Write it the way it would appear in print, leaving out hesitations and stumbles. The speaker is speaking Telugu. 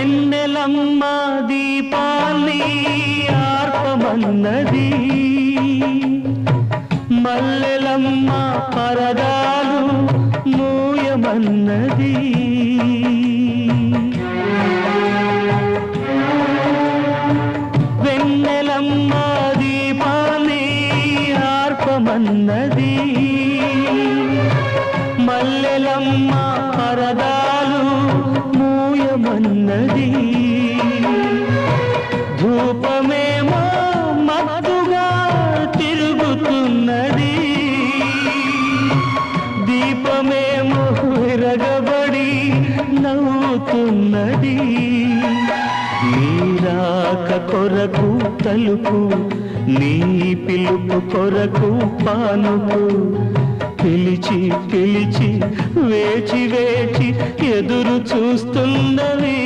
వెన్నెలమ్మ దీపాన్ని ఆర్పమన్నది, మల్లెలమ్మ పరదాలు మూయమన్నది. వెన్నెలమ్మ దీపాన్ని ఆర్పమన్నది, మల్లెలమ్మ పరదాలు మూయమన్నది. ధూపమేమో మత్తుగా తిరుగుతున్నది, దీపమేమో విరగబడి నవ్వుతున్నది. నీరాక కొరకు తలుపు, నీ పిలుపు కొరకు పానుపు, పిలిచి పిలిచి వేచి వేచి ఎదురు చూస్తున్నవి.